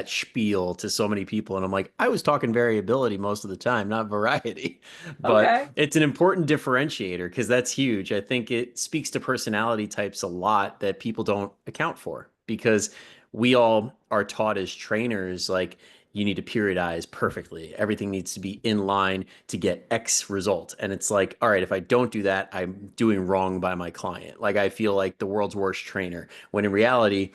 spiel to so many people, and I'm like, I was talking variability most of the time, not variety. But Okay. it's an important differentiator because that's huge. I think it speaks to personality types a lot that people don't account for because we all are taught as trainers like you need to periodize perfectly. Everything needs to be in line to get X result. And it's like, all right, if I don't do that, I'm doing wrong by my client. Like I feel like the world's worst trainer. When in reality,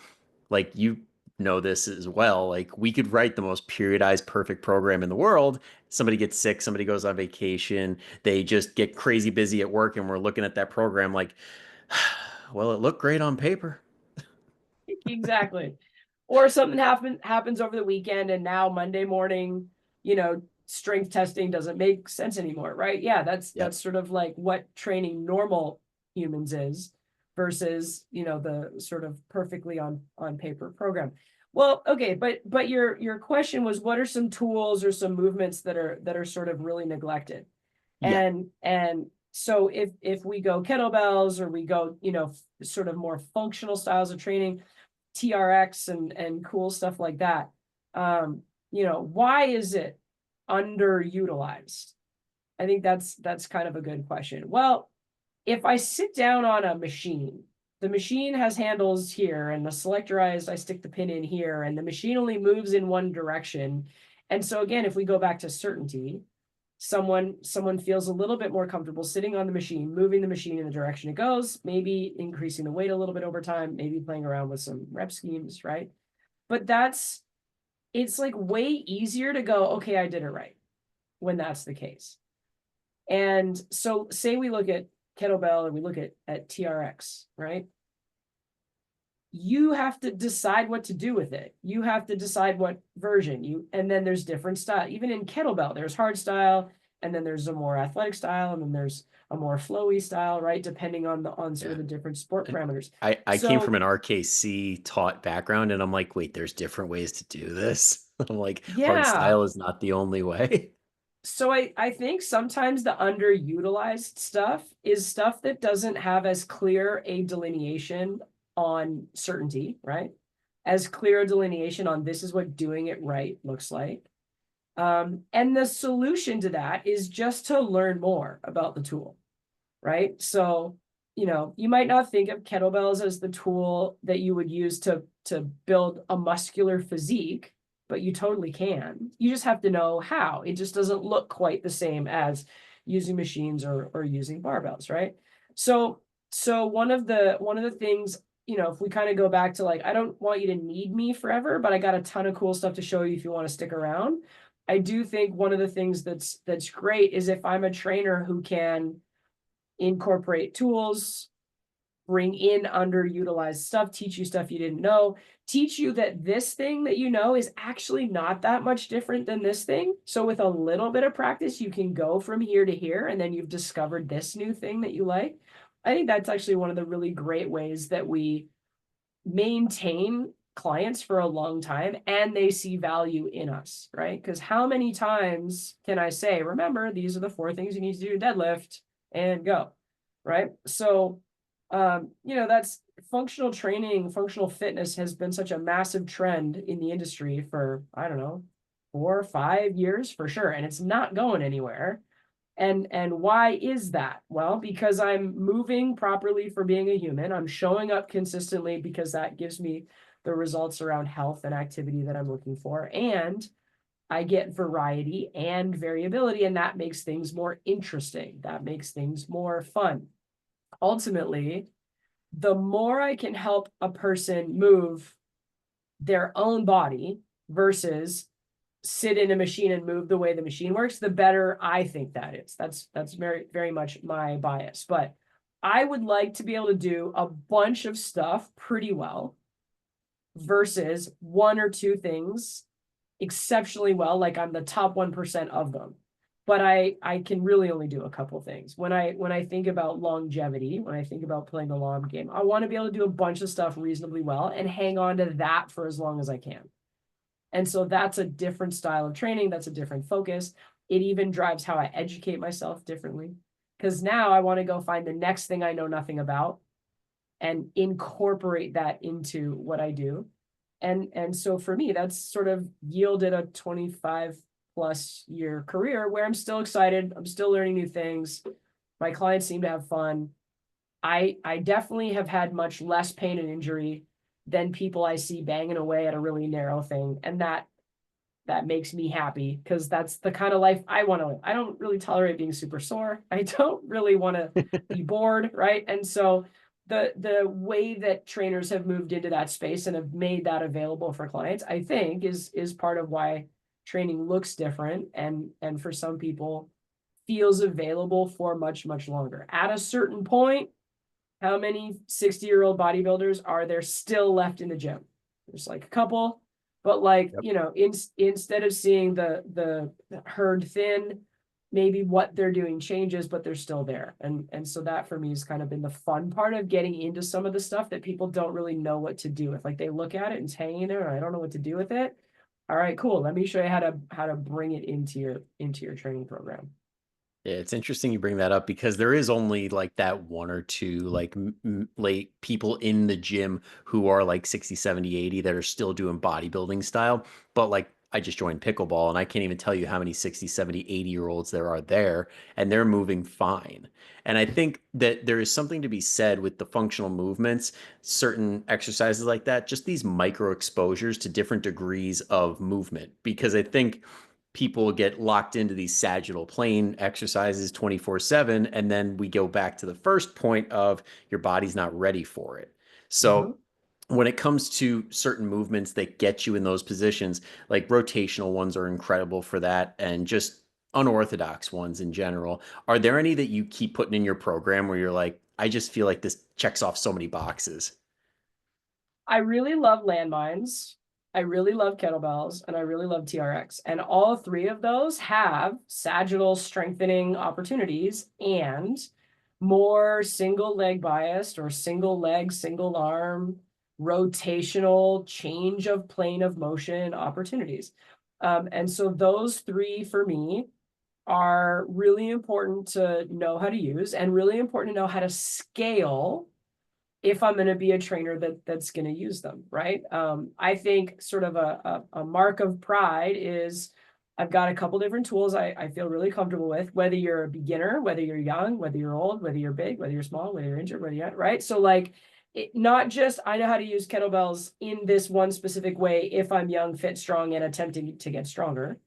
like you know this as well, like we could write the most periodized perfect program in the world. Somebody gets sick, somebody goes on vacation, they just get crazy busy at work, and we're looking at that program like, well, it looked great on paper. Exactly. Or something happens over the weekend and now Monday morning, strength testing doesn't make sense anymore, right? Yeah, Yep. that's sort of like what training normal humans is versus, the sort of perfectly on paper program. Well, okay, but your question was what are some tools or some movements that are sort of really neglected? Yeah. And so if we go kettlebells or we go, sort of more functional styles of training, TRX and cool stuff like that. Why is it underutilized? I think that's kind of a good question. Well, if I sit down on a machine, the machine has handles here and the selectorized, I stick the pin in here and the machine only moves in one direction. And so again, if we go back to certainty, someone feels a little bit more comfortable sitting on the machine, moving the machine in the direction it goes, maybe increasing the weight a little bit over time, maybe playing around with some rep schemes, right? But it's like way easier to go, okay, I did it right when that's the case. And so say we look at kettlebell and we look at TRX, right? You have to decide what to do with it. You have to decide what version and then there's different style. Even in kettlebell, there's hard style, and then there's a more athletic style, and then there's a more flowy style, right? Depending on sort Yeah. of the different sport parameters. I came from So an RKC taught background, and I'm like, wait, there's different ways to do this. I'm like, hard yeah. style is not the only way. So I think sometimes the underutilized stuff is stuff that doesn't have as clear a delineation on certainty, right? As clear a delineation on this is what doing it right looks like. And the solution to that is just to learn more about the tool, right? So, you might not think of kettlebells as the tool that you would use to build a muscular physique, but you totally can. You just have to know how. It just doesn't look quite the same as using machines or using barbells, right? So one of the things, if we kind of go back to like, I don't want you to need me forever, but I got a ton of cool stuff to show you if you want to stick around. I do think one of the things that's great is if I'm a trainer who can incorporate tools, bring in underutilized stuff, teach you stuff you didn't know, teach you that this thing that you know is actually not that much different than this thing. So with a little bit of practice, you can go from here to here, and then you've discovered this new thing that you like. I think that's actually one of the really great ways that we maintain clients for a long time and they see value in us, right? Because how many times can I say, remember, these are the 4 things you need to do to deadlift and go, right? So, that's functional training, functional fitness has been such a massive trend in the industry for, I don't know, 4 or 5 years for sure. And it's not going anywhere. And why is that? Well, because I'm moving properly for being a human. I'm showing up consistently because that gives me the results around health and activity that I'm looking for. And I get variety and variability, and that makes things more interesting. That makes things more fun. Ultimately, the more I can help a person move their own body versus sit in a machine and move the way the machine works, the better I think that is. That's very, very much my bias. But I would like to be able to do a bunch of stuff pretty well versus 1 or 2 things exceptionally well, like I'm the top 1% of them. But I can really only do a couple things. When I think about longevity, when I think about playing the long game, I want to be able to do a bunch of stuff reasonably well and hang on to that for as long as I can. And so that's a different style of training. That's a different focus. It even drives how I educate myself differently. Because now I want to go find the next thing I know nothing about and incorporate that into what I do. And so for me, that's sort of yielded a 25 plus year career where I'm still excited. I'm still learning new things. My clients seem to have fun. I definitely have had much less pain and injury than people I see banging away at a really narrow thing. And that makes me happy because that's the kind of life I want to live. I don't really tolerate being super sore. I don't really want to be bored, right? And so the way that trainers have moved into that space and have made that available for clients, I think is part of why training looks different and for some people feels available for much, much longer. At a certain point, how many 60-year-old bodybuilders are there still left in the gym? There's like a couple, but like, Yep. instead of seeing the herd thin, maybe what they're doing changes, but they're still there. And so that for me has kind of been the fun part of getting into some of the stuff that people don't really know what to do with. Like they look at it and it's hanging there and I don't know what to do with it. All right, cool. Let me show you how to bring it into your training program. Yeah, it's interesting you bring that up because there is only like that 1 or 2 like late people in the gym who are like 60, 70, 80 that are still doing bodybuilding style. But like I just joined pickleball and I can't even tell you how many 60, 70, 80 year olds there are there and they're moving fine. And I think that there is something to be said with the functional movements, certain exercises like that, just these micro exposures to different degrees of movement. Because I think people get locked into these sagittal plane exercises 24/7 and then we go back to the first point of your body's not ready for it. Mhm. So when it comes to certain movements that get you in those positions, like rotational ones are incredible for that and just unorthodox ones in general. Are there any that you keep putting in your program where you're like, I just feel like this checks off so many boxes? I really love landmines. I really love kettlebells and I really love TRX. And all 3 of those have sagittal strengthening opportunities and more single leg biased or single leg, single arm, rotational change of plane of motion opportunities. And so those 3 for me are really important to know how to use and really important to know how to scale if I'm going to be a trainer that's going to use them, right? I think sort of a mark of pride is I've got a couple different tools I feel really comfortable with, whether you're a beginner, whether you're young, whether you're old, whether you're big, whether you're small, whether you're injured, whether you're right. So like, not just I know how to use kettlebells in this one specific way if I'm young, fit, strong, and attempting to get stronger,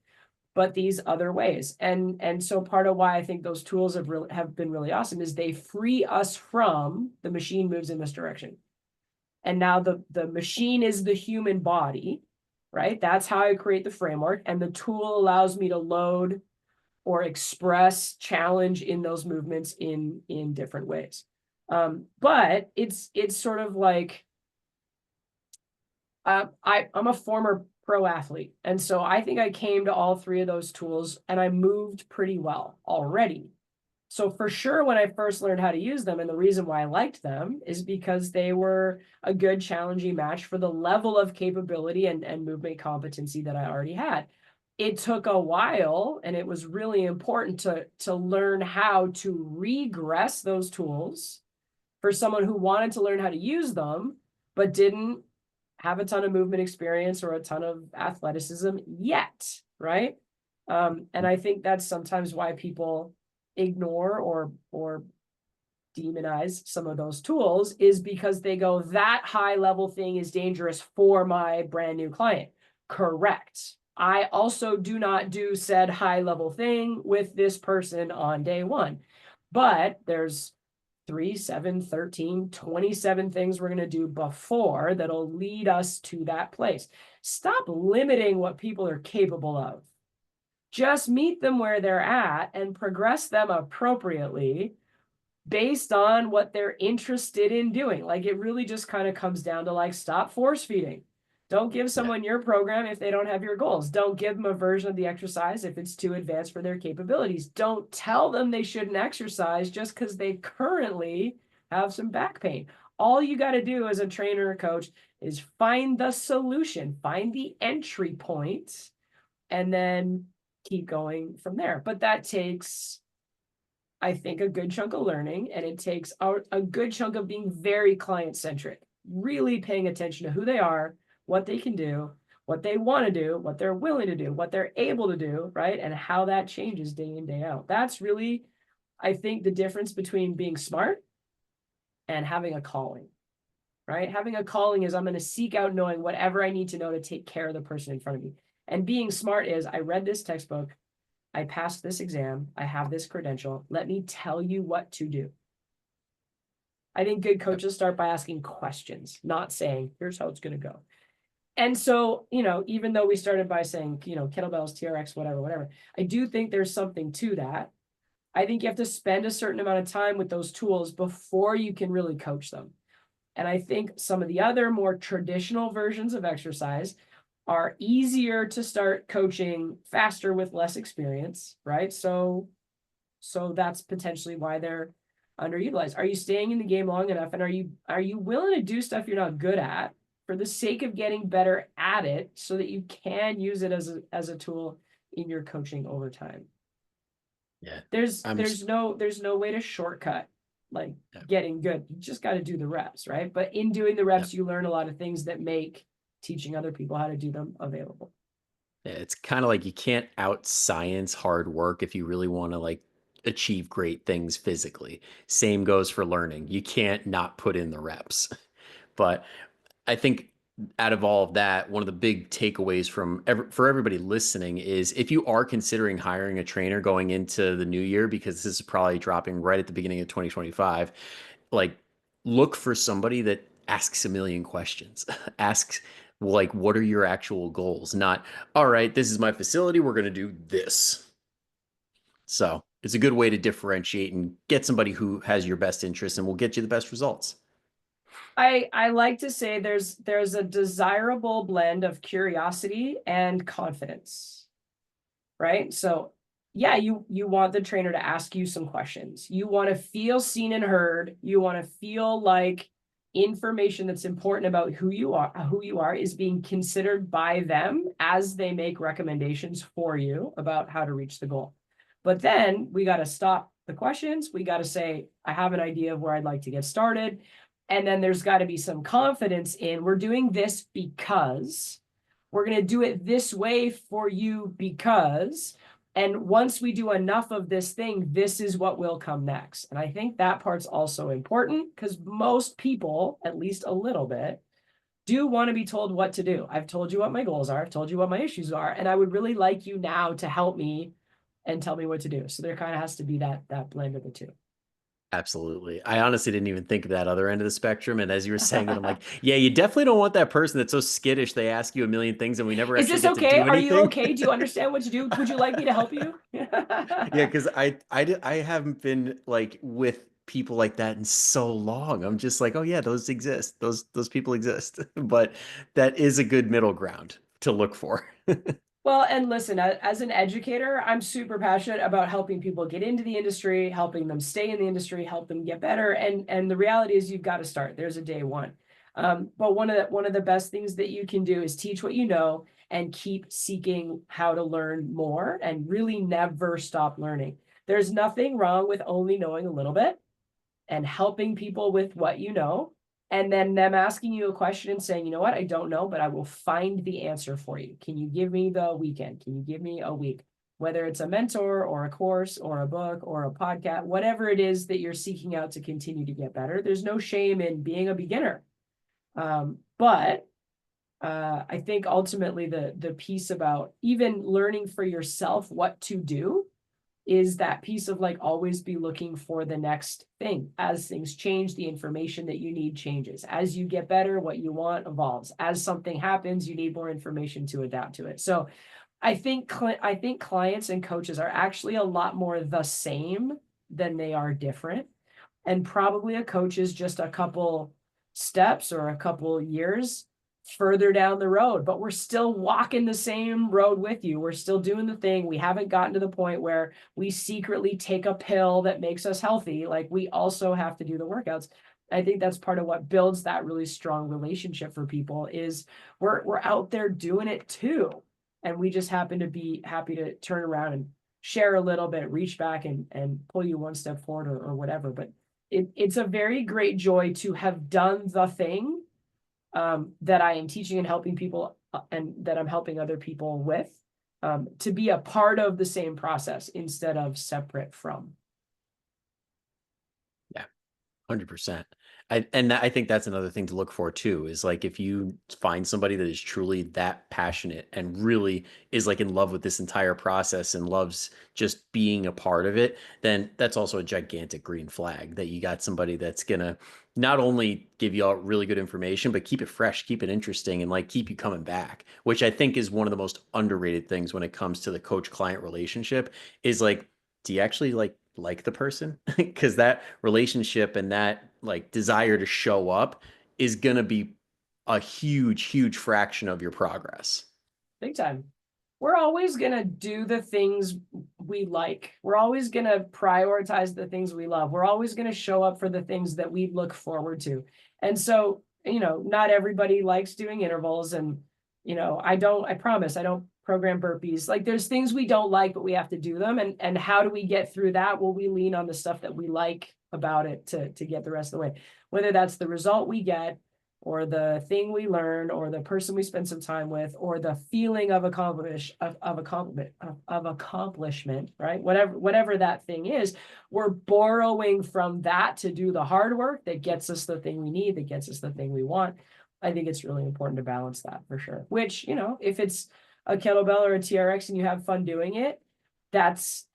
but these other ways. And so part of why I think those tools have been really awesome is they free us from the machine moves in this direction. And now the machine is the human body, right? That's how I create the framework. And the tool allows me to load or express challenge in those movements in different ways. But it's sort of like, I'm a former pro athlete. And so I think I came to all three of those tools and I moved pretty well already. So for sure, when I first learned how to use them, and the reason why I liked them is because they were a good challenging match for the level of capability and movement competency that I already had. It took a while, and it was really important to learn how to regress those tools for someone who wanted to learn how to use them, but didn't have a ton of movement experience or a ton of athleticism yet, right? And I think that's sometimes why people ignore or demonize some of those tools, is because they go, that high level thing is dangerous for my brand new client. Correct. I also do not do said high level thing with this person on day one, but there's 3, 7, 13, 27 things we're going to do before that'll lead us to that place. Stop limiting what people are capable of. Just meet them where they're at and progress them appropriately based on what they're interested in doing. Like, it really just kind of comes down to like, stop force feeding. Don't give someone your program if they don't have your goals. Don't give them a version of the exercise if it's too advanced for their capabilities. Don't tell them they shouldn't exercise just because they currently have some back pain. All you got to do as a trainer or coach is find the solution, find the entry point, and then keep going from there. But that takes, I think, a good chunk of learning, and it takes a good chunk of being very client-centric, really paying attention to who they are, what they can do, what they want to do, what they're willing to do, what they're able to do, right? And how that changes day in, day out. That's really, I think, the difference between being smart and having a calling, right? Having a calling is I'm going to seek out knowing whatever I need to know to take care of the person in front of me. And being smart is I read this textbook, I passed this exam, I have this credential. Let me tell you what to do. I think good coaches start by asking questions, not saying, here's how it's going to go. And so, even though we started by saying, kettlebells, TRX, whatever, I do think there's something to that. I think you have to spend a certain amount of time with those tools before you can really coach them. And I think some of the other more traditional versions of exercise are easier to start coaching faster with less experience, right? So that's potentially why they're underutilized. Are you staying in the game long enough? And are you willing to do stuff you're not good at for the sake of getting better at it so that you can use it as a tool in your coaching over time? Yeah. There's no way to shortcut like getting good. You just got to do the reps, right? But in doing the reps, you learn a lot of things that make teaching other people how to do them available. Yeah, it's kind of like you can't out science hard work if you really want to like achieve great things physically. Same goes for learning. You can't not put in the reps. But I think out of all of that, one of the big takeaways for everybody listening is if you are considering hiring a trainer going into the new year, because this is probably dropping right at the beginning of 2025, like look for somebody that asks a million questions. Asks like, what are your actual goals? Not, all right, this is my facility, we're going to do this. So it's a good way to differentiate and get somebody who has your best interest and will get you the best results. I like to say there's a desirable blend of curiosity and confidence, right? So yeah, you want the trainer to ask you some questions. You want to feel seen and heard. You want to feel like information that's important about who you are is being considered by them as they make recommendations for you about how to reach the goal. But then we got to stop the questions. We got to say, I have an idea of where I'd like to get started. And then there's got to be some confidence in we're doing this because We're going to do it this way for you because, and once we do enough of this thing, this is what will come next. And I think that part's also important because most people, at least a little bit, do want to be told what to do. I've told you what my goals are. I've told you what my issues are. And I would really like you now to help me and tell me what to do. So there kind of has to be that blend of the two. Absolutely. I honestly didn't even think of that other end of the spectrum. And as you were saying it, I'm like, yeah, you definitely don't want that person that's so skittish. They ask you a million things and we never Is actually this get to okay? do Are you anything. okay? Do you understand what to do? Would you like me to help you? Yeah, because I haven't been like with people like that in so long. I'm just like, oh yeah, those exist. Those people exist. But that is a good middle ground to look for. Well, and listen, as an educator, I'm super passionate about helping people get into the industry, helping them stay in the industry, help them get better. And the reality is you've got to start. There's a day one. But one of the best things that you can do is teach what you know and keep seeking how to learn more and really never stop learning. There's nothing wrong with only knowing a little bit and helping people with what you know, and then them asking you a question and saying, you know what, I don't know, but I will find the answer for you. Can you give me the weekend? Can you give me a week? Whether it's a mentor or a course or a book or a podcast, whatever it is that you're seeking out to continue to get better, there's no shame in being a beginner. But I think ultimately the piece about even learning for yourself what to do is that piece of like always be looking for the next thing. As things change, the information that you need changes. As you get better, what you want evolves. As something happens, you need more information to adapt to it. So I think clients and coaches are actually a lot more the same than they are different. And probably a coach is just a couple steps or a couple years further down the road, but we're still walking the same road with you. We're still doing the thing. We haven't gotten to the point where we secretly take a pill that makes us healthy. Like we also have to do the workouts. I think that's part of what builds that really strong relationship for people is we're out there doing it too. And we just happen to be happy to turn around and share a little bit, reach back and pull you one step forward or whatever. But it's a very great joy to have done the thing that I am teaching and helping people and that I'm helping other people with to be a part of the same process instead of separate from. Yeah, 100%. I think that's another thing to look for too, is like if you find somebody that is truly that passionate and really is like in love with this entire process and loves just being a part of it, then that's also a gigantic green flag that you got somebody that's gonna not only give you all really good information, but keep it fresh, keep it interesting, and like keep you coming back, which I think is one of the most underrated things when it comes to the coach-client relationship is like, do you actually like the person? Because that relationship and that like desire to show up is going to be a huge fraction of your progress. Big time. We're always going to do the things we like. We're always going to prioritize the things we love. We're always going to show up for the things that we look forward to. And so, not everybody likes doing intervals. And, I promise I don't program burpees. Like there's things we don't like, but we have to do them. And how do we get through that? Well, we lean on the stuff that we like about it to get the rest of the way, whether that's the result we get or the thing we learn or the person we spend some time with or the feeling of accomplishment, right? Whatever that thing is, we're borrowing from that to do the hard work that gets us the thing we need, that gets us the thing we want. I think it's really important to balance that for sure, which, if it's a kettlebell or a TRX and you have fun doing it, that's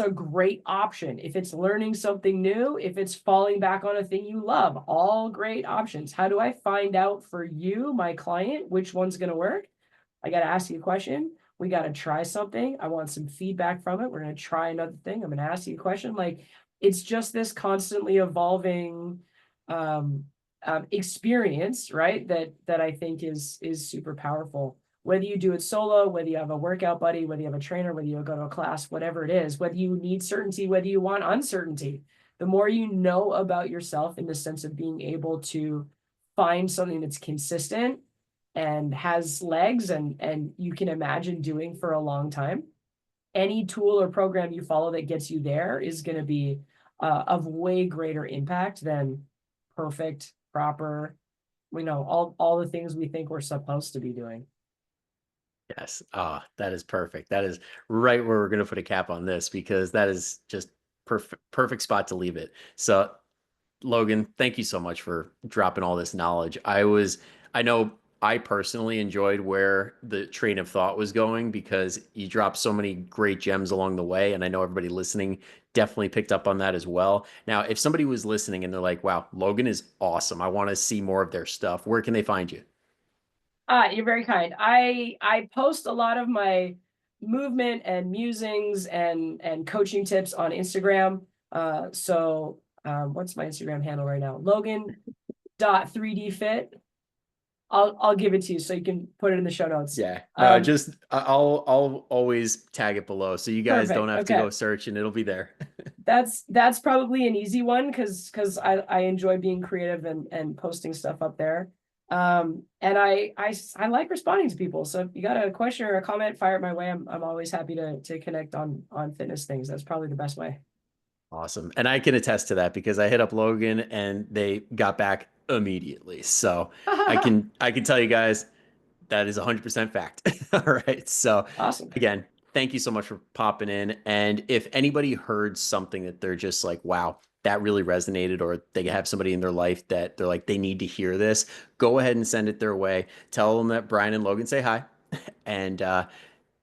a great option. If it's learning something new, if it's falling back on a thing you love, all great options. How do I find out for you, my client, which one's going to work? I got to ask you a question. We got to try something. I want some feedback from it. We're going to try another thing. I'm going to ask you a question. Like it's just this constantly evolving experience, right? That I think is super powerful. Whether you do it solo, whether you have a workout buddy, whether you have a trainer, whether you go to a class, whatever it is, whether you need certainty, whether you want uncertainty, the more you know about yourself in the sense of being able to find something that's consistent and has legs and you can imagine doing for a long time, any tool or program you follow that gets you there is going to be of way greater impact than perfect, proper, all the things we think we're supposed to be doing. Yes. Ah, that is perfect. That is right where we're going to put a cap on this because that is just perfect spot to leave it. So, Logan, thank you so much for dropping all this knowledge. I know I personally enjoyed where the train of thought was going because you dropped so many great gems along the way. And I know everybody listening definitely picked up on that as well. Now, if somebody was listening and they're like, wow, Logan is awesome. I want to see more of their stuff. Where can they find you? You're very kind. I post a lot of my movement and musings and coaching tips on Instagram. What's my Instagram handle right now? Logan.3dfit. I'll give it to you so you can put it in the show notes. Yeah, no, just I'll always tag it below so you guys don't Perfect. have to Okay. go search and it'll be there. That's probably an easy one because I enjoy being creative and posting stuff up there. And I like responding to people. So if you got a question or a comment, fire it my way. I'm always happy to connect on fitness things. That's probably the best way. Awesome. And I can attest to that because I hit up Logan and they got back immediately. So I can tell you guys that is 100% fact. All right. So Awesome. again, thank you so much for popping in. And if anybody heard something that they're just like, wow, that really resonated, or they have somebody in their life that they're like, they need to hear this, go ahead and send it their way. Tell them that Brian and Logan say hi. And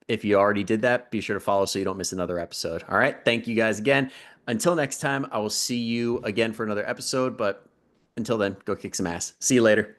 if you already did that, be sure to follow so you don't miss another episode. All right. Thank you guys again. Until next time, I will see you again for another episode. But until then, go kick some ass. See you later.